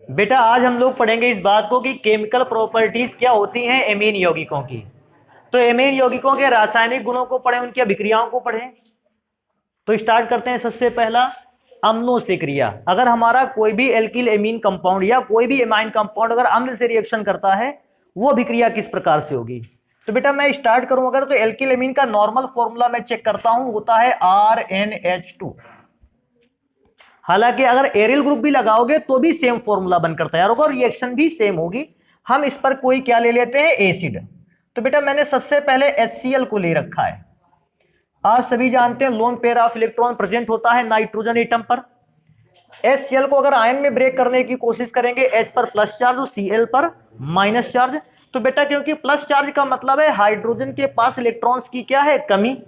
बेटा आज हम लोग पढ़ेंगे इस बात को कि केमिकल प्रॉपर्टीज क्या होती हैं एमीन यौगिकों की। तो एमीन यौगिकों के रासायनिक गुणों को पढ़ें, उनकी अभिक्रियाओं को पढ़ें। तो स्टार्ट करते हैं। सबसे पहला अम्लों से क्रिया। अगर हमारा कोई भी एल्किल एमीन कंपाउंड या कोई भी एमाइन कंपाउंड अगर अम्ल से रिएक्शन करता है, वो अभिक्रिया किस प्रकार से होगी। तो बेटा मैं स्टार्ट करूं अगर, तो एल्किल एमीन का नॉर्मल फॉर्मूला मैं चेक करता हूं, होता है RnH2। हालांकि अगर एरियल ग्रुप भी लगाओगे तो भी सेम फॉर्मूला बनकर तैयार होगा और रिएक्शन भी सेम होगी। हम इस पर कोई क्या ले लेते हैं, एसिड। तो बेटा मैंने सबसे पहले HCl को ले रखा है। आप सभी जानते हैं lone pair of electron present होता है नाइट्रोजन एटम पर। HCl को अगर आयन में ब्रेक करने की कोशिश करेंगे, H पर प्लस चार्ज और Cl पर माइनस चार्ज। तो बेटा क्योंकि प्लस चार्ज का मतलब है हाइड्रोजन के पास इलेक्ट्रॉन्स की क्या है, कमी,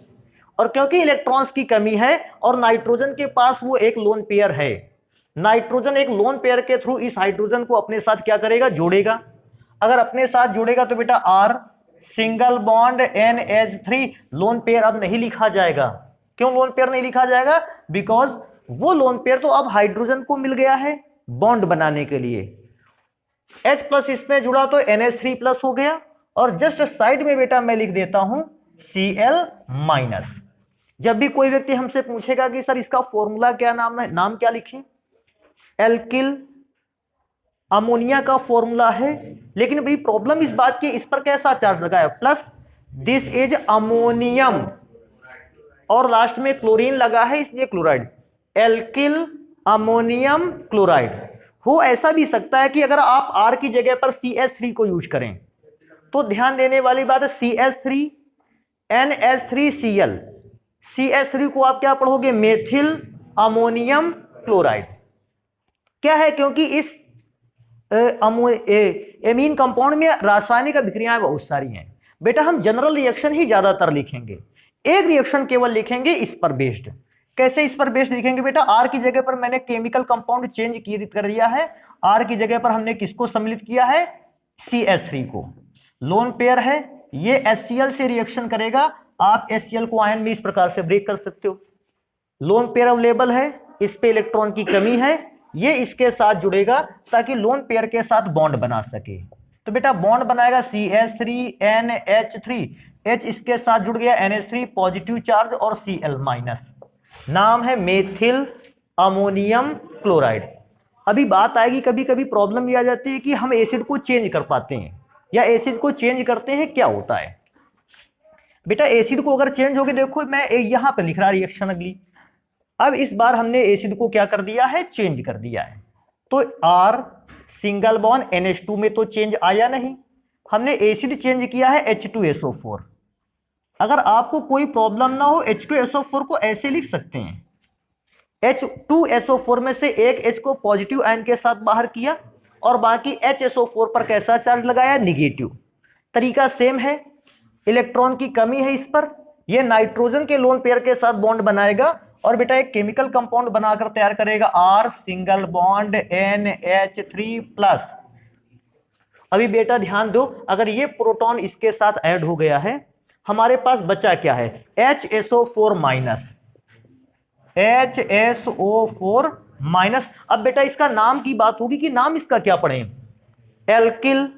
और क्योंकि इलेक्ट्रॉन्स की कमी है और नाइट्रोजन के पास वो एक लोन पेयर है, नाइट्रोजन एक लोन पेयर के थ्रू इस हाइड्रोजन को अपने साथ क्या करेगा, जोड़ेगा। अगर अपने साथ जोड़ेगा तो बेटा R single bond NH3 lone pair अब नहीं लिखा जाएगा। क्यों लोन पेयर नहीं लिखा जाएगा, बिकॉज वो लोन पेयर तो अब हाइड्रोजन को मिल गया है बॉन्ड बनाने के लिए। H प्लस इसमें जुड़ा तो NH3 प्लस हो गया, और जस्ट साइड में बेटा मैं लिख देता हूं Cl माइनस। जब भी कोई व्यक्ति हमसे पूछेगा कि सर इसका फॉर्मूला क्या नाम है, नाम क्या लिखें, एल्किल अमोनिया का फॉर्मूला है, लेकिन भाई प्रॉब्लम इस बात की इस पर कैसा चार्ज लगा है, प्लस, दिस इज अमोनियम, और लास्ट में क्लोरीन लगा है इसलिए क्लोराइड, एल्किल अमोनियम क्लोराइड। हो ऐसा भी सकता है कि अगर आप R की जगह पर CH3 को यूज करें, तो ध्यान देने वाली बात है CH3 NH3Cl, CH3 को आप क्या पढ़ोगे, मेथिल अमोनियम क्लोराइड। क्या है, क्योंकि इस एमीन कंपाउंड में रासायनिक अभिक्रियाएं बहुत सारी हैं। बेटा हम जनरल रिएक्शन ही ज्यादातर लिखेंगे, एक रिएक्शन केवल लिखेंगे इस पर बेस्ड। कैसे इस पर बेस्ड लिखेंगे बेटा, R की जगह पर मैंने केमिकल कंपाउंड चेंज कर दिया है। R की जगह पर हमने किसको सम्मिलित किया है, CH3 को। लोन पेयर है, ये HCl से रिएक्शन करेगा। आप HCl को आयन में इस प्रकार से ब्रेक कर सकते हो। लोन पेयर अवेलेबल है, इस पे इलेक्ट्रॉन की कमी है, ये इसके साथ जुड़ेगा ताकि लोन पेयर के साथ बॉन्ड बना सके। तो बेटा बॉन्ड बनाएगा CH3NH3, H इसके साथ जुड़ गया, NH3 पॉजिटिव चार्ज और Cl माइनस, नाम है मेथिल अमोनियम क्लोराइड। अभी बात आएगी, कभी कभी प्रॉब्लम ये आ जाती है कि हम एसिड को चेंज कर पाते हैं या एसिड को चेंज करते हैं, क्या होता है बेटा। एसिड को अगर चेंज होगी, देखो मैं यहां पर लिख रहा रिएक्शन अगली, अब इस बार हमने एसिड को क्या कर दिया है, चेंज कर दिया है। तो R सिंगल बॉन्ड NH2 में तो चेंज आया नहीं, हमने एसिड चेंज किया है H2SO4। अगर आपको कोई प्रॉब्लम ना हो, H2SO4 को ऐसे लिख सकते हैं, H2SO4 में से एक H को पॉजिटिव आयन के साथ बाहर किया और बाकी HSO4 पर कैसा चार्ज लगाया, निगेटिव। तरीका सेम है, इलेक्ट्रॉन की कमी है इस पर, यह नाइट्रोजन के लोन पेयर के साथ बॉन्ड बनाएगा और बेटा एक केमिकल कंपाउंड बनाकर तैयार करेगा, R single bond NH3 plus. अभी बेटा ध्यान दो, अगर ये प्रोटॉन इसके साथ ऐड हो गया है, हमारे पास बचा क्या है, HSO4 माइनस, HSO4 माइनस। अब बेटा इसका नाम की बात होगी कि नाम इसका क्या पढ़े, एल्किल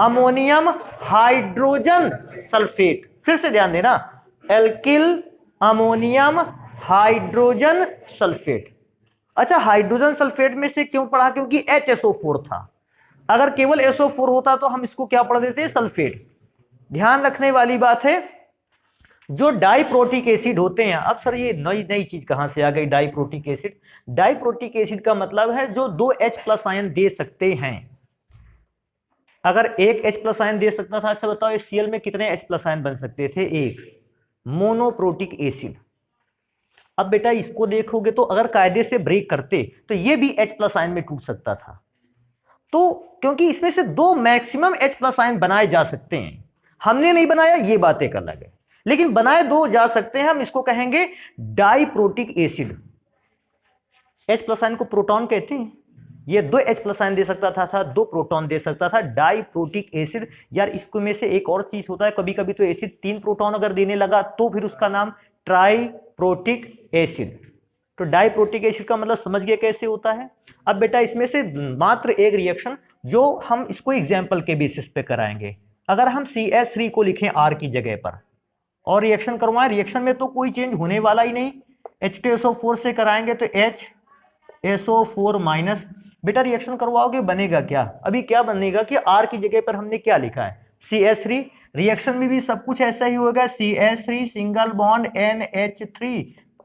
अमोनियम हाइड्रोजन सल्फेट। फिर से ध्यान देना, एल्किल अमोनियम हाइड्रोजन सल्फेट। अच्छा हाइड्रोजन सल्फेट में से क्यों पढ़ा, क्योंकि HSO4 था, अगर केवल SO4 होता तो हम इसको क्या पढ़ देते, सल्फेट। ध्यान रखने वाली बात है, जो डाइप्रोटिक एसिड होते हैं, अब सर ये नई नई चीज कहां से आ गई, डाइप्रोटिक एसिड। डाइप्रोटिक एसिड का मतलब है जो 2 H प्लस आयन दे सकते हैं। अगर एक H प्लस आयन दे सकता था, अच्छा बताओ इस Cl में कितने H प्लस आयन बन सकते थे, एक, मोनोप्रोटिक एसिड। अब बेटा इसको देखोगे तो अगर कायदे से ब्रेक करते तो ये भी H प्लस आयन में टूट सकता था। तो क्योंकि इसमें से 2 मैक्सिमम H प्लस आयन बनाए जा सकते हैं, हमने नहीं बनाया ये बात एक अलग है, लेकिन बनाए 2 जा सकते हैं, हम इसको कहेंगे diprotic acid. H plus ion को प्रोटॉन कहते हैं, ये 2 H प्लस आयन दे सकता था 2 प्रोटॉन दे सकता था, डाइप्रोटिक एसिड। यार इसको में से एक और चीज होता है, कभी कभी तो एसिड 3 प्रोटॉन अगर देने लगा तो फिर उसका नाम ट्राइप्रोटिक एसिड। तो डाइप्रोटिक एसिड का मतलब समझ गए कैसे होता है। अब बेटा इसमें से मात्र एक रिएक्शन जो हम इसको एग्जाम्पल के बेसिस पे कराएंगे, अगर हम CH3 को लिखें R की जगह पर और रिएक्शन करवाएं, रिएक्शन में तो कोई चेंज होने वाला ही नहीं, H2SO4 से कराएंगे तो HSO4 माइनस, बेटा रिएक्शन करवाओगे बनेगा क्या, अभी क्या बनेगा कि R की जगह पर हमने क्या लिखा है CH3, रिएक्शन में भी सब कुछ ऐसा ही होगा, CH3 single bond NH3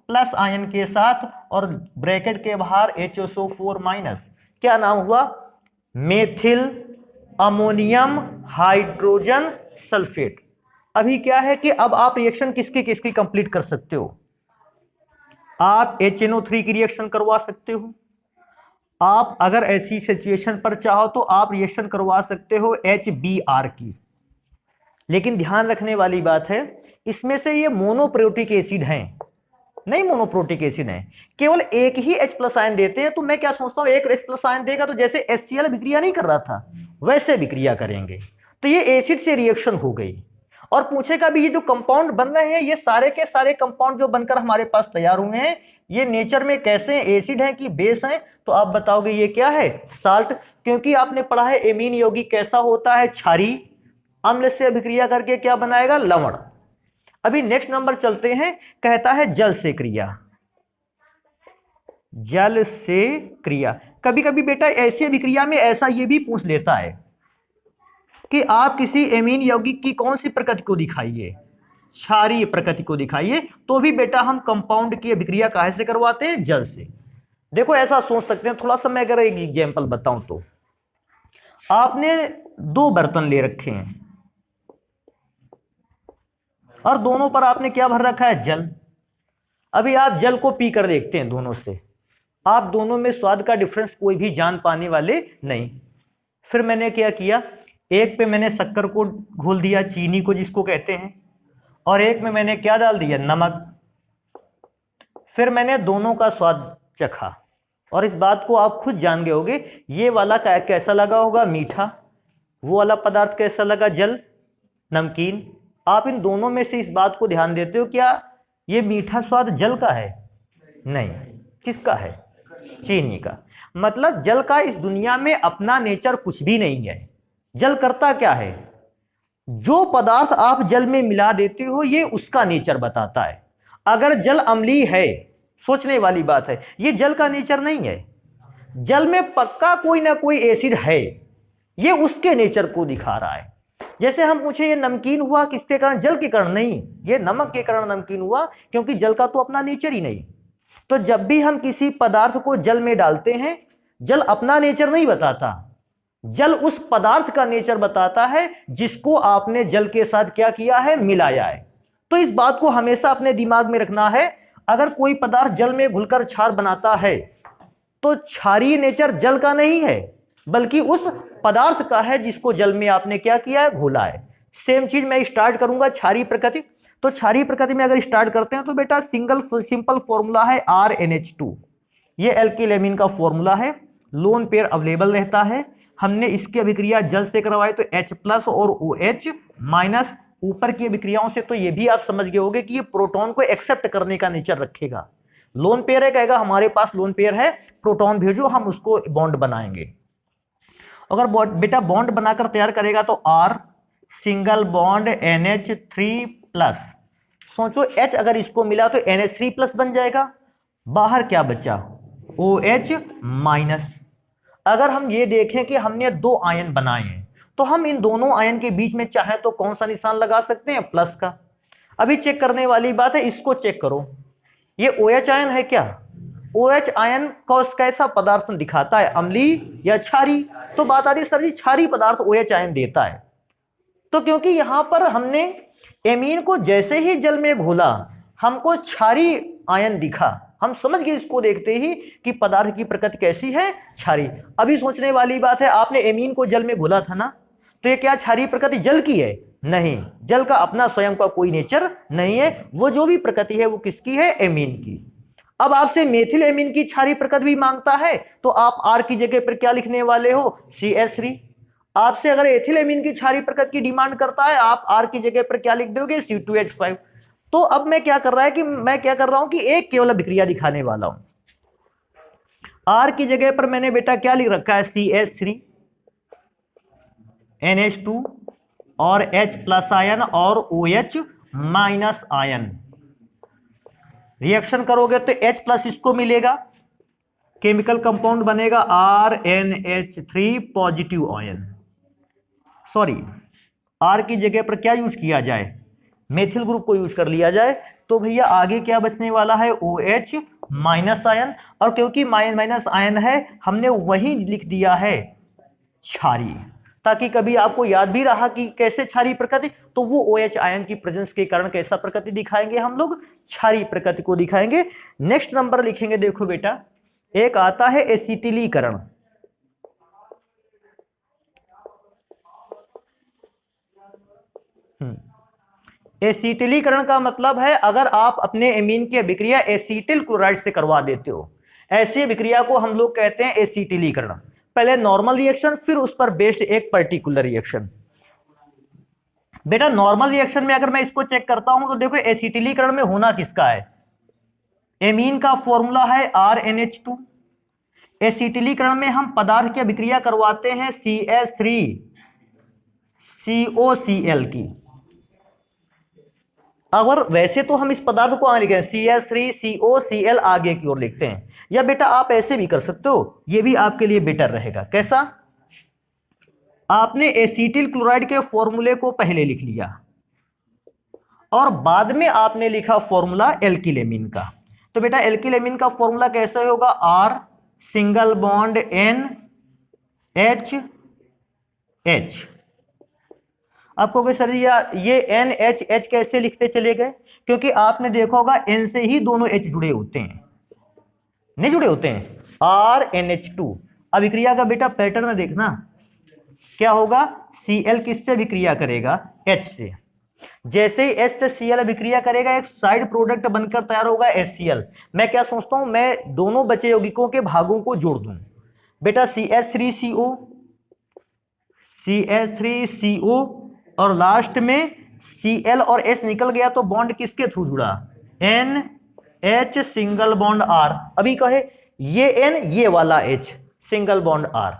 plus ion के साथ और ब्रैकेट के बाहर HSO4 माइनस, क्या नाम हुआ, मेथिल अमोनियम हाइड्रोजन सल्फेट। अभी क्या है कि अब आप रिएक्शन किसकी किसकी कंप्लीट कर सकते हो, आप HNO3 की रिएक्शन करवा सकते हो, आप अगर ऐसी सिचुएशन पर चाहो तो आप रिएक्शन करवा सकते हो HBr की, लेकिन ध्यान रखने वाली बात है इसमें से ये मोनोप्रोटिक एसिड हैं, नहीं मोनोप्रोटिक एसिड है, केवल एक ही H+ आयन देते हैं, तो मैं क्या सोचता हूं एक H+ आयन देगा तो जैसे HCl विक्रिया नहीं कर रहा था वैसे विक्रिया करेंगे, तो ये एसिड से रिएक्शन हो गई। और पूछेगा भी ये जो कंपाउंड बन रहे हैं ये सारे के सारे कंपाउंड जो बनकर हमारे पास तैयार हुए हैं ये नेचर में कैसे हैं, एसिड हैं कि बेस हैं, तो आप बताओगे ये क्या है, साल्ट, क्योंकि आपने पढ़ा है एमीन यौगिक कैसा होता है, क्षारीय, अम्ल से अभिक्रिया करके क्या बनाएगा, लवण। अभी नेक्स्ट नंबर चलते हैं, कहता है जल से क्रिया, जल से क्रिया। कभी कभी बेटा ऐसी अभिक्रिया में ऐसा ये भी पूछ लेता है कि आप किसी एमीन यौगिक की कौन सी प्रकृति को दिखाइए, क्षारीय प्रकृति को दिखाइए, तो भी बेटा हम कंपाउंड की अभिक्रिया काहे से करवाते हैं, जल से। देखो ऐसा सोच सकते हैं, थोड़ा सा मैं अगर एक एग्जांपल बताऊं तो आपने दो बर्तन ले रखे हैं और दोनों पर आपने क्या भर रखा है, जल। अभी आप जल को पी कर देखते हैं दोनों से, आप दोनों में स्वाद का डिफरेंस कोई भी जान पाने वाले नहीं। फिर मैंने क्या किया, एक पे मैंने शक्कर को घोल दिया, चीनी को जिसको कहते हैं, और एक में मैंने क्या डाल दिया, नमक। फिर मैंने दोनों का स्वाद चखा और इस बात को आप खुद जान गए होगे, ये वाला कैसा लगा होगा, मीठा, वो वाला पदार्थ कैसा लगा, जल, नमकीन। आप इन दोनों में से इस बात को ध्यान देते हो, क्या ये मीठा स्वाद जल का है, नहीं, किसका है, चीनी का। मतलब जल का इस दुनिया में अपना नेचर कुछ भी नहीं है। जल करता क्या है, जो पदार्थ आप जल में मिला देते हो ये उसका नेचर बताता है। अगर जल अम्लीय है, सोचने वाली बात है, ये जल का नेचर नहीं है, जल में पक्का कोई ना कोई एसिड है, ये उसके नेचर को दिखा रहा है। जैसे हम पूछे ये नमकीन हुआ किसके कारण, जल के कारण नहीं, ये नमक के कारण नमकीन हुआ, क्योंकि जल का तो अपना नेचर ही नहीं। तो जब भी हम किसी पदार्थ को जल में डालते हैं, जल अपना नेचर नहीं बताता, जल उस पदार्थ का नेचर बताता है जिसको आपने जल के साथ क्या किया है, मिलाया है। तो इस बात को हमेशा अपने दिमाग में रखना है, अगर कोई पदार्थ जल में घुलकर क्षार बनाता है तो क्षारीय नेचर जल का नहीं है बल्कि उस पदार्थ का है जिसको जल में आपने क्या किया है, घोला है। सेम चीज मैं स्टार्ट करूंगा क्षारीय प्रकृति। तो क्षारीय प्रकृति में अगर स्टार्ट करते हैं तो बेटा सिंपल फॉर्मूला है RNH2, ये एल्किल एमीन का फॉर्मूला है, लोन पेयर अवेलेबल रहता है। हमने इसकी अभिक्रिया जल से करवाई तो H+ और OH माइनस, ऊपर की अभिक्रियाओं से तो ये भी आप समझ गए होंगे कि ये प्रोटॉन को एक्सेप्ट करने का नेचर रखेगा। लोन पेयर है, कहेगा हमारे पास लोन पेयर है, प्रोटॉन भेजो, हम उसको बॉन्ड बनाएंगे। अगर बेटा बॉन्ड बनाकर तैयार करेगा तो R सिंगल बॉन्ड NH3+, सोचो H अगर इसको मिला तो NH3+ बन जाएगा, बाहर क्या बचा, OH माइनस। अगर हम ये देखें कि हमने दो आयन बनाए हैं तो हम इन दोनों आयन के बीच में चाहे तो कौन सा निशान लगा सकते हैं, प्लस का। अभी चेक करने वाली बात है, इसको चेक करो, ये OH आयन है क्या, OH आयन कैसा पदार्थ दिखाता है, अम्लीय या क्षारीय। तो बात आ रही सर जी क्षारीय पदार्थ OH आयन देता है, तो क्योंकि यहां पर हमने एमीन को जैसे ही जल में घोला हमको क्षारीय आयन दिखा, हम समझ गए इसको देखते ही कि पदार्थ की प्रकृति कैसी है, क्षारीय। अभी सोचने वाली बात है, आपने एमीन को जल में घोला था ना, तो ये क्या क्षारीय प्रकृति जल की है, नहीं, जल का अपना स्वयं का कोई नेचर नहीं है, वो जो भी प्रकृति है वो किसकी है, एमीन की। अब आपसे मेथिल एमीन की क्षारीय प्रकृति भी मांगता है तो आप R की जगह पर क्या लिखने वाले हो, CH3। आपसे अगर एथिल एमीन की क्षारीय प्रकृति की डिमांड करता है आप R की जगह पर क्या लिख दोगे, C2H5। तो अब मैं क्या कर रहा हूं कि एक केवल अभिक्रिया दिखाने वाला हूं। आर की जगह पर मैंने बेटा क्या लिख रखा है, CH3 NH2 और H प्लस आयन और OH माइनस आयन। रिएक्शन करोगे तो H प्लस इसको मिलेगा, केमिकल कंपाउंड बनेगा RNH3 positive ion. Sorry, are की जगह पर क्या यूज किया जाए, मेथिल ग्रुप को यूज कर लिया जाए, तो भैया आगे क्या बचने वाला है, OH माइनस आयन। और क्योंकि माइनस आयन है हमने वही लिख दिया है क्षारीय, ताकि कभी आपको याद भी रहा कि कैसे क्षारीय प्रकृति, तो वो OH आयन की प्रेजेंस के कारण कैसा प्रकृति दिखाएंगे हम लोग, क्षारीय प्रकृति को दिखाएंगे। नेक्स्ट नंबर लिखेंगे, देखो बेटा एक आता है एसिटिलीकरण। एसिटिलीकरण का मतलब है अगर आप अपने एमीन की अभिक्रिया एसिटिल क्लोराइड से करवा देते हो, ऐसी अभिक्रिया को हम लोग कहते हैं एसिटिलीकरण। पहले नॉर्मल रिएक्शन, फिर उस पर बेस्ड एक पर्टिकुलर रिएक्शन। बेटा नॉर्मल रिएक्शन में अगर मैं इसको चेक करता हूं तो देखो एसिटिलीकरण में होना किसका है, एमीन का फॉर्मूला है RNH2। एसिटिलीकरण में हम पदार्थ की अभिक्रिया करवाते हैं CH3COCl की। अगर वैसे तो हम इस पदार्थ को आगे लिखें CH3COCl आगे की ओर लिखते हैं, या बेटा आप ऐसे भी कर सकते हो, ये भी आपके लिए बेटर रहेगा। कैसा, आपने एसिटिल क्लोराइड के फॉर्मूले को पहले लिख लिया और बाद में आपने लिखा फॉर्मूला एल्किलेमिन का। तो बेटा एल्किलेमिन का फॉर्मूला कैसे होगा, R single bond NH H। आपको सर ये NHH कैसे लिखते चले गए, क्योंकि आपने देखा होगा N से ही दोनों H जुड़े होते हैं, नहीं जुड़े होते हैं, RNH2। अभिक्रिया का बेटा पैटर्न देखना क्या होगा, Cl किससे अभिक्रिया करेगा, H से। जैसे ही H से Cl अभिक्रिया करेगा एक साइड प्रोडक्ट बनकर तैयार होगा HCl। मैं क्या सोचता हूं, मैं दोनों बचे यौगिकों के भागों को जोड़ दूं। बेटा CH3CO और लास्ट में Cl और H निकल गया तो बॉन्ड किसके थ्रू जुड़ा, NH सिंगल बॉन्ड R। अभी कहे ये N ये वाला H सिंगल बॉन्ड R।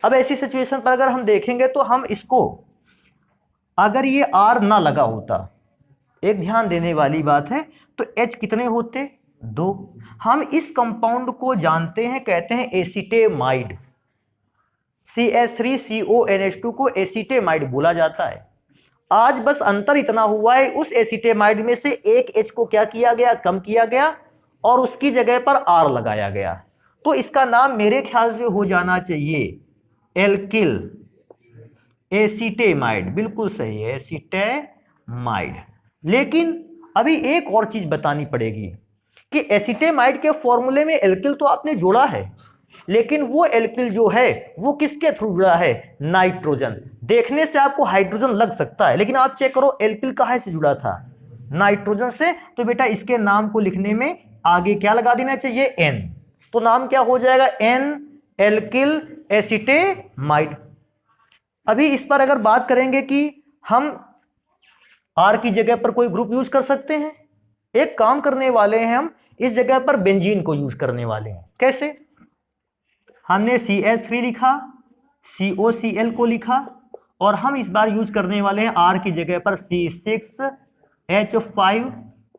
अब ऐसी सिचुएशन पर अगर हम देखेंगे तो हम इसको, अगर ये R ना लगा होता, एक ध्यान देने वाली बात है, तो H कितने होते, 2। हम इस कंपाउंड को जानते हैं, कहते हैं एसिटेमाइड। CH3CONH2 को एसिटेमाइड बोला जाता है। आज बस अंतर इतना हुआ है, उस एसिटेमाइड में से एक H को क्या किया गया, कम किया गया और उसकी जगह पर R लगाया गया। तो इसका नाम मेरे ख्याल से हो जाना चाहिए एल्किल एसिटेमाइड। बिल्कुल सही है, एसिटेमाइड। लेकिन अभी एक और चीज बतानी पड़ेगी कि एसिटेमाइड के फॉर्मूले में एल्किल तो आपने जोड़ा है, लेकिन वो एल्किल जो है वो किसके थ्रू जुड़ा है, नाइट्रोजन। देखने से आपको हाइड्रोजन लग सकता है, लेकिन आप चेक करो एल्किल कहां से जुड़ा था, नाइट्रोजन से। तो बेटा इसके नाम को लिखने में आगे क्या लगा देना चाहिए, N। तो नाम क्या हो जाएगा, N एल्किल एसिटेमाइड। अभी इस पर अगर बात करेंगे कि हम R की जगह पर कोई ग्रुप यूज कर सकते हैं, एक काम करने वाले हैं हम, इस जगह पर बेंजीन को यूज करने वाले हैं। कैसे, हमने CH3 लिखा, COCl को लिखा और हम इस बार यूज करने वाले हैं R की जगह पर C6H5।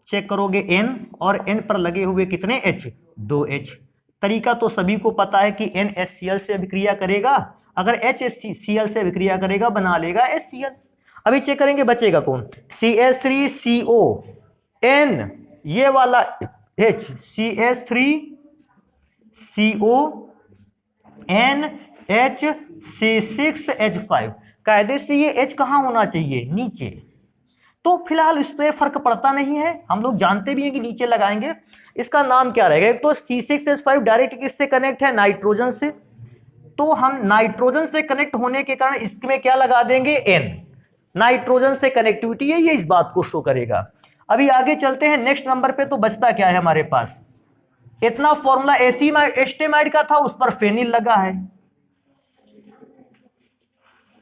चेक करोगे N और N पर लगे हुए कितने H, 2H। तरीका तो सभी को पता है कि N HCl से अभिक्रिया करेगा, अगर H HCl से अभिक्रिया करेगा बना लेगा HCl। अभी चेक करेंगे बचेगा कौन, CH3CO N ये वाला H, CH3CO NH C6H5। कायदे से ये H कहां होना चाहिए, नीचे। तो फिलहाल इस पे फर्क पड़ता नहीं है, हम लोग जानते भी हैं कि नीचे लगाएंगे। इसका नाम क्या रहेगा, एक तो C6H5 डायरेक्ट किससे कनेक्ट है, नाइट्रोजन से। तो हम नाइट्रोजन से कनेक्ट होने के कारण इसमें क्या लगा देंगे, N। नाइट्रोजन से कनेक्टिविटी है, ये इस बात को शो करेगा। अभी आगे चलते हैं नेक्स्ट नंबर पे। तो बचता क्या है हमारे पास, इतना फॉर्मूला एस्टेमाइड का था, उस पर फेनिल लगा है,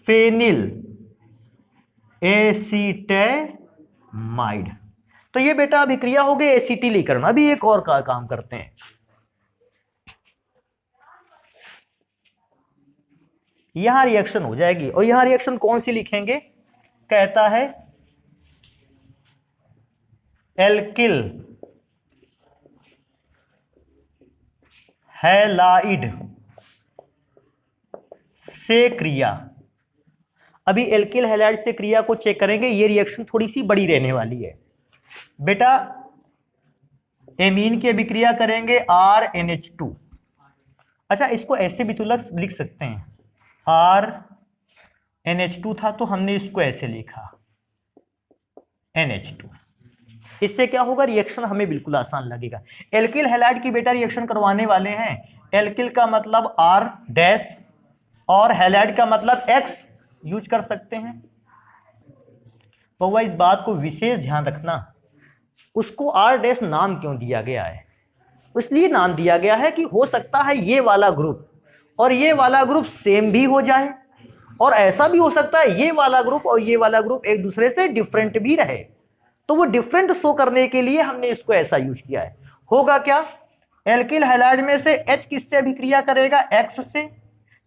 फेनिल एसिटेमाइड। तो ये बेटा अभिक्रिया हो गई एसिटिलीकरण। अभी एक और का काम करते हैं। यहां रिएक्शन हो जाएगी और यहां रिएक्शन कौन सी लिखेंगे, कहता है एल्किल हैलाइड से क्रिया। अभी एल्किल हैलाइड से क्रिया को चेक करेंगे, ये रिएक्शन थोड़ी सी बड़ी रहने वाली है बेटा। एमीन की अभिक्रिया करेंगे RNH2। अच्छा, इसको ऐसे भी तो लिख सकते हैं, RNH2 था तो हमने इसको ऐसे लिखा NH2। इससे क्या होगा, रिएक्शन हमें बिल्कुल आसान लगेगा। एल्किल हैलाइड की बेटा रिएक्शन करवाने वाले हैं। एल्किल का मतलब R डैश और हैलाइड का मतलब X यूज कर सकते हैं। तो इस बात को विशेष ध्यान रखना, उसको R डैश नाम क्यों दिया गया है, इसलिए नाम दिया गया है कि हो सकता है ये वाला ग्रुप और ये वाला ग्रुप सेम भी हो जाए, और ऐसा भी हो सकता है ये वाला ग्रुप और ये वाला ग्रुप एक दूसरे से डिफरेंट भी रहे, तो वो डिफरेंट शो करने के लिए हमने इसको ऐसा यूज किया है। होगा क्या, एल्किल हैलाइड में से H किससे अभिक्रिया करेगा, X से।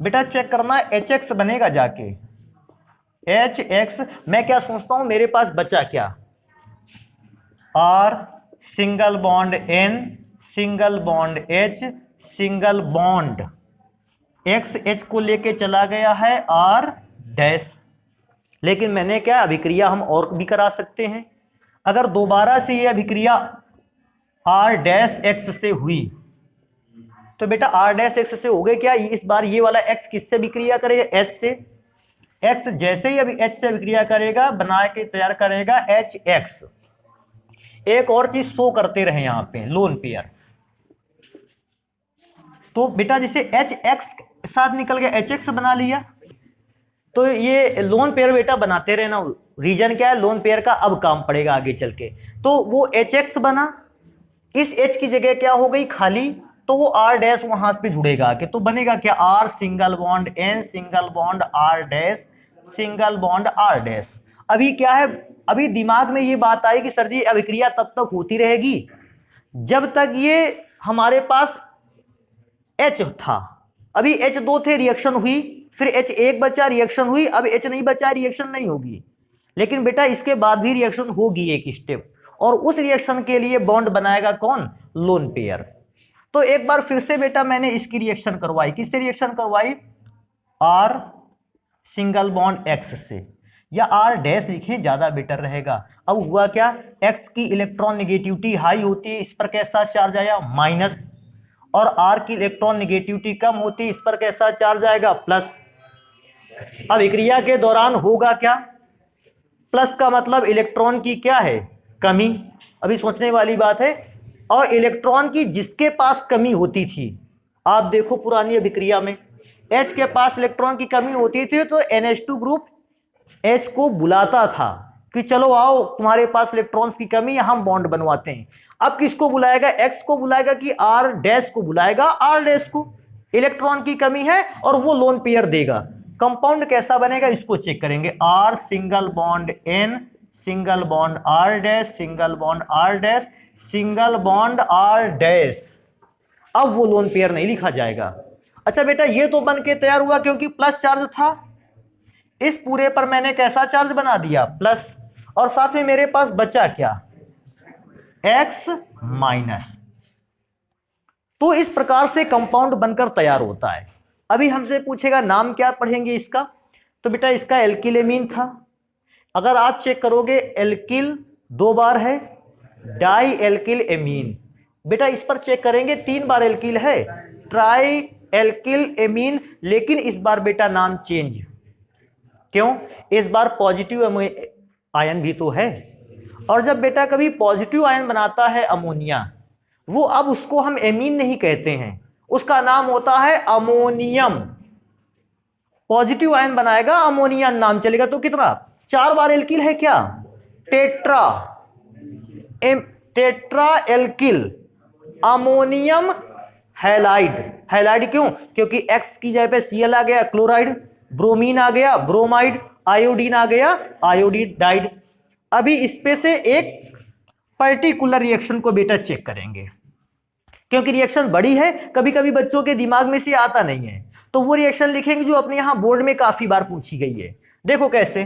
बेटा चेक करना, HX बनेगा जाके HX। मैं क्या सोचता हूं, मेरे पास बचा क्या, R single bond N single bond H single bond X, H को लेके चला गया है R डैश। लेकिन मैंने क्या, अभिक्रिया हम और भी करा सकते हैं। अगर दोबारा से ये अभिक्रिया R डैश X से हुई तो बेटा R डैश X से हो गए क्या, इस बार ये वाला X किससे अभिक्रिया करेगा, H से। X जैसे ही अभी H से अभिक्रिया करेगा, बना के तैयार करेगा HX। एक और चीज शो करते रहे यहां पे, लोन पेयर। तो बेटा जैसे HX साथ निकल गया, HX बना लिया, तो ये लोन पेयर बेटा बनाते रहना। रीजन क्या है, लोन पेयर का अब काम पड़ेगा आगे चल के। तो वो HX बना, इस H की जगह क्या हो गई खाली, तो वो R डैश वहां पे जुड़ेगा आके, तो बनेगा क्या, R single bond N single bond R dash single bond R dash. अभी क्या है, अभी दिमाग में ये बात आई कि सर जी अभिक्रिया तब तक होती रहेगी जब तक ये हमारे पास H था। अभी H2 थे, रिएक्शन हुई, फिर H1 बचा, रिएक्शन हुई, अब H नहीं बचा, रिएक्शन नहीं होगी। लेकिन बेटा इसके बाद भी रिएक्शन होगी एक स्टेप, और उस रिएक्शन के लिए बॉन्ड बनाएगा कौन, लोन पेयर। तो एक बार फिर से बेटा मैंने इसकी रिएक्शन करवाई, किससे रिएक्शन करवाई, R सिंगल बॉन्ड X से, या R डैश लिखें ज्यादा बेटर रहेगा। अब हुआ क्या, X की इलेक्ट्रॉन नेगेटिविटी हाई होती है, इस पर कैसा चार्ज आया, माइनस, और R की इलेक्ट्रॉन नेगेटिविटी कम होती है, इस पर कैसा चार्ज आएगा, प्लस। अब अभिक्रिया के दौरान होगा क्या, प्लस का मतलब इलेक्ट्रॉन की क्या है, कमी। अभी सोचने वाली बात है। और इलेक्ट्रॉन की जिसके पास कमी होती थी, आप देखो पुरानी अभिक्रिया में H के पास इलेक्ट्रॉन की कमी होती थी तो NH2 ग्रुप H को बुलाता था कि चलो आओ तुम्हारे पास इलेक्ट्रॉन्स की कमी है, हम बॉन्ड बनवाते हैं। अब किसको बुलाएगा, X को बुलाएगा कि R डैश को बुलाएगा, R डैश को, इलेक्ट्रॉन की कमी है और वो लोन पेयर देगा। कंपाउंड कैसा बनेगा इसको चेक करेंगे, R single bond N single bond R dash single bond R dash single bond R dash. अब वो लोन पेयर नहीं लिखा जाएगा। अच्छा बेटा ये तो बन के तैयार हुआ क्योंकि प्लस चार्ज था, इस पूरे पर मैंने कैसा चार्ज बना दिया, प्लस, और साथ में मेरे पास बचा क्या, X माइनस। तो इस प्रकार से कंपाउंड बनकर तैयार होता है। अभी हमसे पूछेगा नाम क्या पढ़ेंगे इसका, तो बेटा इसका एल्किल एमीन था। अगर आप चेक करोगे एल्किल 2 बार है, डाई एल्किल एमीन। बेटा इस पर चेक करेंगे 3 बार एल्किल है, ट्राई एल्किल एमीन। लेकिन इस बार बेटा नाम चेंज, क्यों, इस बार पॉजिटिव आयन भी तो है। और जब बेटा कभी पॉजिटिव आयन बनाता है अमोनिया, वो अब उसको हम एमीन नहीं कहते हैं, उसका नाम होता है अमोनियम। पॉजिटिव आयन बनाएगा, अमोनिया नाम चलेगा। तो कितना, 4 बार एल्किल है क्या, tetra alkyl ammonium halide. Halide क्यों, क्योंकि X की जगह पे Cl आ गया, क्लोराइड, ब्रोमीन आ गया, ब्रोमाइड, आयोडीन आ गया, आयोडीडाइड। अभी इस पे से एक पर्टिकुलर रिएक्शन को बेटा चेक करेंगे, क्योंकि रिएक्शन बड़ी है, कभी कभी बच्चों के दिमाग में से आता नहीं है, तो वो रिएक्शन लिखेंगे जो अपने यहां बोर्ड में काफी बार पूछी गई है। देखो कैसे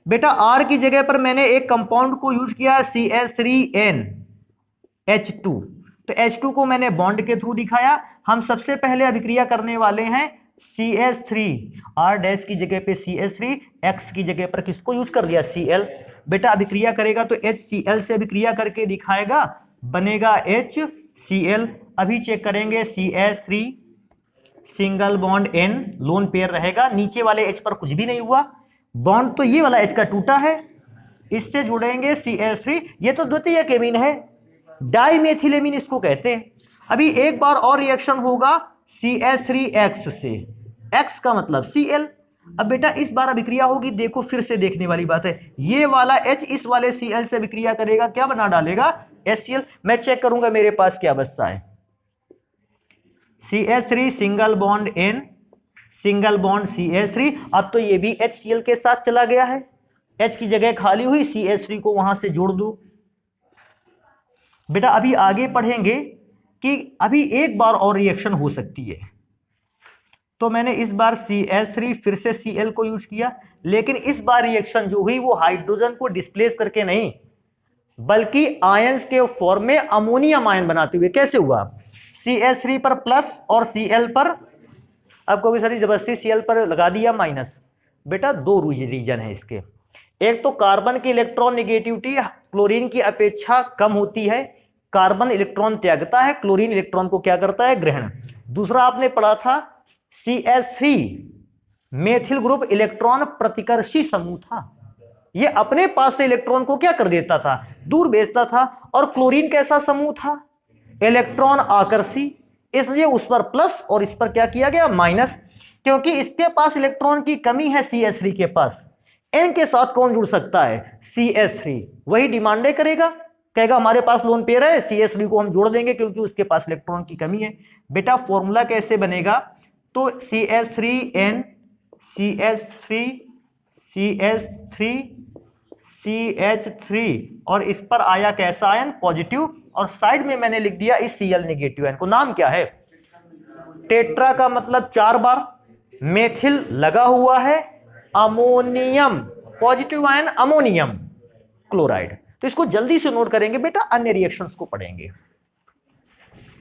बेटा, R की जगह पर मैंने एक कंपाउंड को यूज किया CH3NH2, तो H2 को मैंने बॉन्ड के थ्रू दिखाया। हम सबसे पहले अभिक्रिया करने वाले हैं CH3, R डैश की जगह पे CH3, X की जगह पर किसको यूज कर दिया Cl। बेटा अभिक्रिया करेगा तो HCl से अभिक्रिया करके दिखाएगा, बनेगा HCl। अभी चेक करेंगे CH3 single bond N lone pair रहेगा, नीचे वाले H पर कुछ भी नहीं हुआ, बॉन्ड तो ये वाला H का टूटा है, इससे जुड़ेंगे CH3, ये तो द्वितीय केमीन है, डाइमेथिलेमीन इसको कहते हैं। अभी एक बार और रिएक्शन होगा CH3X से, X का मतलब Cl। अब बेटा इस बार अभिक्रिया होगी, देखो फिर से देखने वाली बात है, ये वाला H इस वाले Cl से अभिक्रिया करेगा, क्या बना डालेगा HCl। मैं चेक करूंगा मेरे पास क्या बचता है, CH3 single bond N single bond CH3। अब तो ये भी HCl के साथ चला गया है, H की जगह खाली हुई, CH3 को वहां से जोड़ दो। बेटा अभी आगे पढ़ेंगे कि अभी एक बार और रिएक्शन हो सकती है, तो मैंने इस बार CH3 फिर से Cl को यूज किया, लेकिन इस बार रिएक्शन जो हुई वो हाइड्रोजन को डिस्प्लेस करके नहीं, बल्कि आयंस के फॉर्म में अमोनियम आयन बनाते हुए। कैसे हुआ, CH3 पर प्लस और Cl पर, आपको भी सारी जबरदस्ती Cl पर लगा दिया माइनस। बेटा दो रीजन है इसके, एक तो कार्बन की इलेक्ट्रॉन नेगेटिविटी क्लोरीन की अपेक्षा कम होती है, कार्बन इलेक्ट्रॉन त्यागता है, क्लोरीन इलेक्ट्रॉन को क्या करता है, ग्रहण। दूसरा आपने पढ़ा था CH3 मेथिल ग्रुप इलेक्ट्रॉन प्रतिकर्षी समूह था, ये अपने पास से इलेक्ट्रॉन को क्या कर देता था, दूर भेजता था। और क्लोरीन कैसा समूह था, इलेक्ट्रॉन आकर्षी, इसलिए उस पर प्लस और इस पर क्या किया गया माइनस, क्योंकि इसके पास इलेक्ट्रॉन की कमी है CH3 के पास। N के साथ कौन जुड़ सकता है, CH3, वही डिमांडे करेगा, कहेगा हमारे पास लोन पेयर है, CH3 को हम जोड़ देंगे क्योंकि उसके पास इलेक्ट्रॉन की कमी है। बेटा फॉर्मूला कैसे बनेगा, तो CH3N CH3 CH3 CH3 और इस पर आया कैसा आयन, पॉजिटिव, और साइड में मैंने लिख दिया इस Cl नेगेटिव आयन को, नाम क्या है, टेट्रा का मतलब 4 बार, मेथिल लगा हुआ है, ammonium positive ion ammonium chloride. तो इसको जल्दी से नोट करेंगे बेटा, अन्य रिएक्शंस को पढ़ेंगे।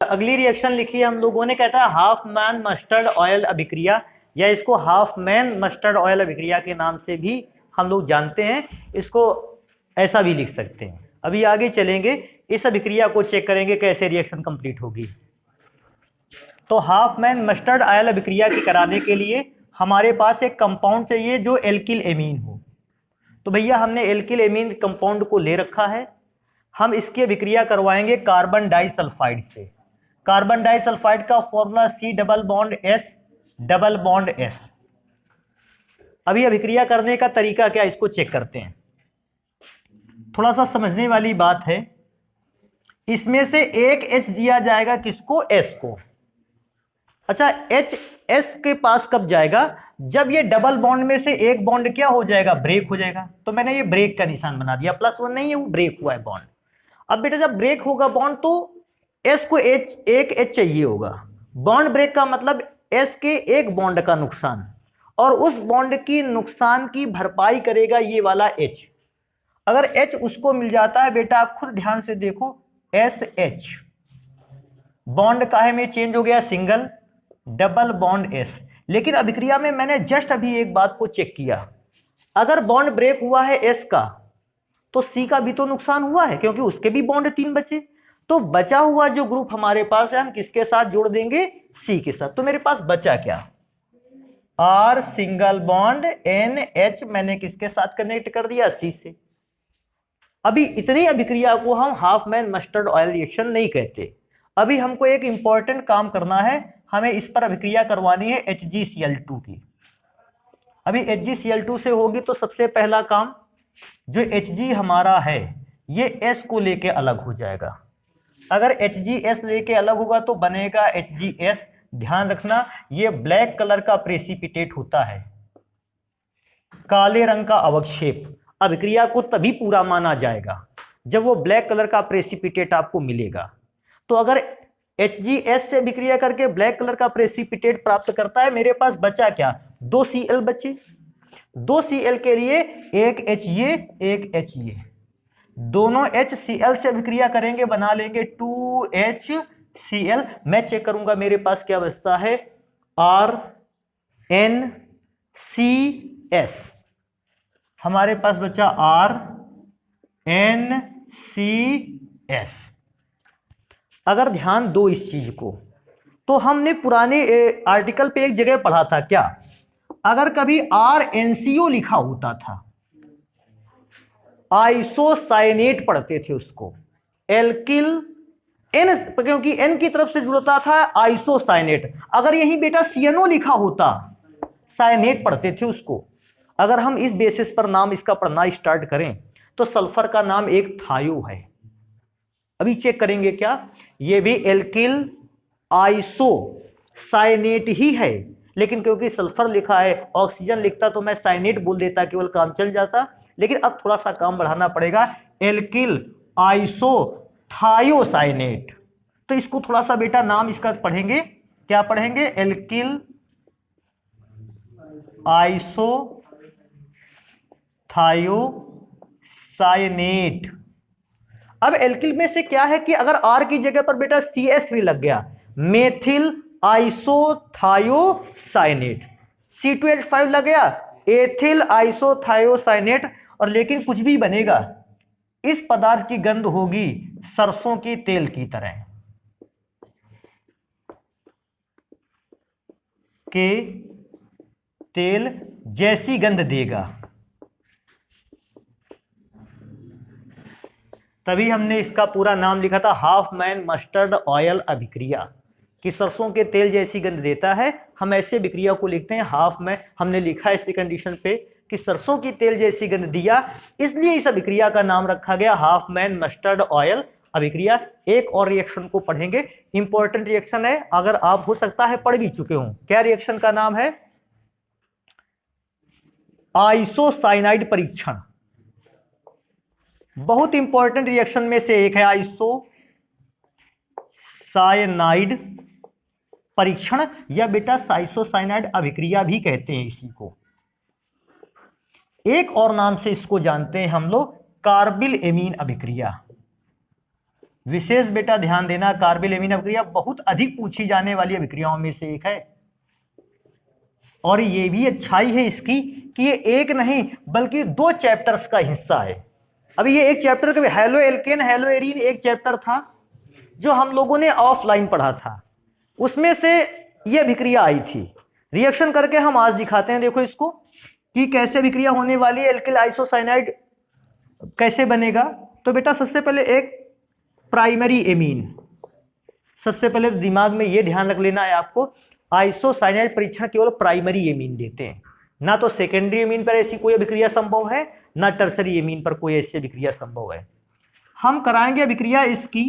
अगली रिएक्शन लिखी है हम लोगों ने, कहता है हाफमैन मस्टर्ड ऑयल अभिक्रिया, या इसको हाफमैन मस्टर्ड ऑयल अभिक्रिया के नाम से भी हम लोग जानते हैं, इसको ऐसा भी लिख सकते हैं। अभी आगे चलेंगे, इस अभिक्रिया को चेक करेंगे कैसे रिएक्शन कंप्लीट होगी। तो हाफमैन मस्टर्ड ऑयल अभिक्रिया की कराने के लिए हमारे पास एक कंपाउंड चाहिए जो एल्किल एमीन हो। तो भैया हमने एल्किल एमीन कंपाउंड को ले रखा है, हम इसकी अभिक्रिया करवाएंगे कार्बन डाइसल्फाइड से। कार्बन डाइसल्फाइड का formula C double bond S double bond S। अभी अभिक्रिया करने का तरीका क्या, इसको चेक करते हैं। थोड़ा सा समझने वाली बात है, इसमें से एक H दिया जाएगा किसको, S को। अच्छा H S के पास कब जाएगा, जब ये डबल बॉन्ड में से एक बॉन्ड क्या हो जाएगा, ब्रेक हो जाएगा। तो मैंने ये ब्रेक का निशान बना दिया, +1 नहीं है, वो ब्रेक हुआ है बॉन्ड। अब बेटा जब ब्रेक होगा बॉन्ड तो S को एक H चाहिए होगा, बॉन्ड ब्रेक का मतलब S के एक बॉन्ड का नुकसान, और उस बॉन्ड की नुकसान की भरपाई करेगा ये वाला H। अगर H उसको मिल जाता है बेटा, आप खुद ध्यान से देखो, SH बॉन्ड काहे में चेंज हो गया, सिंगल डबल बॉन्ड S। लेकिन अभिक्रिया में मैंने जस्ट अभी एक बात को चेक किया, अगर बॉन्ड ब्रेक हुआ है S का तो C का भी तो नुकसान हुआ है, क्योंकि उसके भी बॉन्ड 3 बचे। तो बचा हुआ जो ग्रुप हमारे पास है हम किसके साथ जोड़ देंगे, C के साथ। तो मेरे पास बचा क्या, R सिंगल बॉन्ड NH मैंने किसके साथ कनेक्ट कर दिया, C से। अभी इतनी अभिक्रिया को हम हाफमैन मस्टर्ड ऑयल रिएक्शन नहीं कहते। अभी हमको एक इंपॉर्टेंट काम करना है, हमें इस पर अभिक्रिया करवानी है HgCl2 की। अभी HgCl2 से होगी तो सबसे पहला काम, जो Hg हमारा है ये S को लेके अलग हो जाएगा। अगर HgS लेके अलग होगा तो बनेगा HgS। ध्यान रखना ये ब्लैक कलर का प्रेसिपिटेट होता है, काले रंग का अवक्षेप। अभिक्रिया को तभी पूरा माना जाएगा जब वो ब्लैक कलर का प्रेसिपिटेट आपको मिलेगा। तो अगर HgS से अभिक्रिया करके ब्लैक कलर का प्रेसिपिटेट प्राप्त करता है, मेरे पास बचा क्या, 2 Cl बचे। 2 Cl के लिए एक Ha एक Ha, दोनों HCl से अभिक्रिया करेंगे, बना लेंगे 2HCl। मैं चेक करूंगा मेरे पास क्या बचता है, RNCS। हमारे पास बचा RNCS। अगर ध्यान दो इस चीज को, तो हमने पुराने आर्टिकल पे एक जगह पढ़ा था क्या, अगर कभी RNCO लिखा होता था, आइसोसाइनेट पढ़ते थे उसको, एल्किल N, क्योंकि N की तरफ से जुड़ता था आइसोसाइनेट। अगर यहीं बेटा CNO लिखा होता, साइनेट पढ़ते थे उसको। अगर हम इस बेसिस पर नाम इसका पढ़ना स्टार्ट करें, तो सल्फर का नाम एक थायो है। अभी चेक करेंगे क्या, ये भी एल्किल आइसोसाइनेट ही है, लेकिन क्योंकि सल्फर लिखा है, ऑक्सीजन लिखता तो मैं साइनेट बोल देता, केवल काम चल जाता। लेकिन अब थोड़ा सा काम बढ़ाना पड़ेगा, एल्किल आइसोथायोसाइनेट। तो इसको थोड़ा सा बेटा नाम इसका पढ़ेंगे, क्या पढ़ेंगे, एल्किल आइसोथायोसाइनेट। अब एल्किल में से क्या है कि अगर R की जगह पर बेटा CS भी लग गया, मेथिल आइसोथायोसाइनेट, C2H5 लग गया, एथिल आइसोथायोसाइनेट। और लेकिन कुछ भी बनेगा, इस पदार्थ की गंध होगी सरसों की तेल की तरह, के तेल जैसी गंध देगा। तभी हमने इसका पूरा नाम लिखा था हाफमैन मस्टर्ड ऑयल अभिक्रिया, कि सरसों के तेल जैसी गंध देता है। हम ऐसे अभिक्रिया को लिखते हैं हाफमैन, हमने लिखा है इसी कंडीशन पे कि सरसों की तेल जैसी गंध दिया, इसलिए इस अभिक्रिया का नाम रखा गया हाफमैन मस्टर्ड ऑयल अभिक्रिया। एक और रिएक्शन को पढ़ेंगे, इंपॉर्टेंट रिएक्शन है, अगर आप हो सकता है पढ़ भी चुके हों। क्या रिएक्शन का नाम है, आइसोसाइनाइड परीक्षण। बहुत इंपॉर्टेंट रिएक्शन में से एक है आइसोसाइनाइड परीक्षण, या बेटा आइसोसाइनाइड अभिक्रिया भी कहते हैं इसी को। एक और नाम से इसको जानते हैं हम लोग, कार्बिल एमीन अभिक्रिया। विशेष बेटा ध्यान देना, कार्बिल एमीन अभिक्रिया बहुत अधिक पूछी जाने वाली अभिक्रियाओं में से एक है। और ये भी अच्छाई है इसकी कि ये एक नहीं बल्कि 2 चैप्टर्स का हिस्सा है। अभी ये एक चैप्टर का हेलो एल्केन हेलो एरीन एक चैप्टर था जो हम लोगों ने ऑफलाइन पढ़ा था, उसमें से ये अभिक्रिया आई थी। रिएक्शन करके हम आज दिखाते हैं, देखो इसको कि कैसे अभिक्रिया होने वाली है, एल्किल आइसोसाइनाइड कैसे बनेगा। तो बेटा सबसे पहले एक प्राइमरी एमीन, सबसे पहले दिमाग में ये ध्यान रख लेना है आपको, आइसोसाइनाइड परीक्षण केवल प्राइमरी एमीन देते हैं, ना तो सेकेंडरी एमीन पर ऐसी कोई अभिक्रिया संभव है, ना टर्सरी एमीन पर कोई ऐसी अभिक्रिया संभव है। हम कराएंगे अभिक्रिया इसकी